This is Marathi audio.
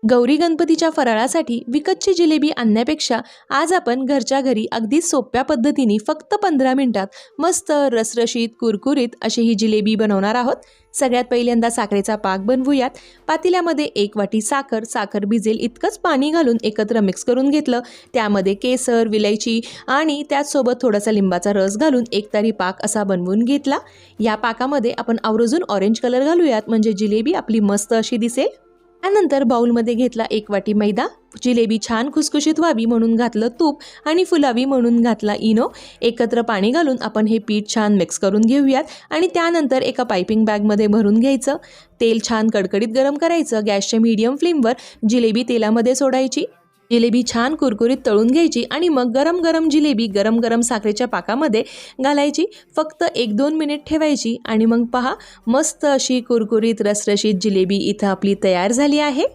गौरी गणपतीच्या फराळासाठी विकतची जिलेबी आणण्यापेक्षा आज आपण घरच्या घरी अगदी सोप्या पद्धतीने फक्त 15 मिनिटात मस्त रसरशीत कुरकुरीत अशी ही जिलेबी बनवणार आहोत। सगळ्यात पहिल्यांदा साखरेचा पाक बनवूयात। पातेल्यामध्ये 1 वाटी साखर भिजेल इतकंच पाणी घालून एकत्र मिक्स करून घेतलं। त्यामध्ये केसर, विलायची आणि त्याचसोबत थोडासा लिंबाचा रस घालून एकतारी पाक असा बनवून घेतला। या पाकामध्ये आपण आवर्जून ऑरेंज कलर घालूयात म्हणजे जिलेबी आपली मस्त अशी दिसेल। त्यानंतर बाउलमध्ये घेतला 1 वाटी मैदा। जिलेबी छान खुसखुशीत व्हावी म्हणून घातलं तूप आणि फुलावी म्हणून घातला इनो। एकत्र पाणी घालून आपण हे पीठ छान मिक्स करून घेऊयात आणि त्यानंतर एका पाइपिंग बॅगमध्ये भरून घ्यायचं। तेल छान कडकडीत गरम करायचं। गॅसच्या मीडियम फ्लेमवर जिलेबी तेलामध्ये सोडायची। जिलेबी छान कुरकुरीत तळून घ्यायची आणि मग गरम गरम जिलेबी गरम गरम साखरेच्या पाकामध्ये घालायची। फक्त 1-2 मिनिट ठेवायची आणि मग पहा मस्त अशी कुरकुरीत रसरशीत जिलेबी इथं आपली तयार झाली आहे।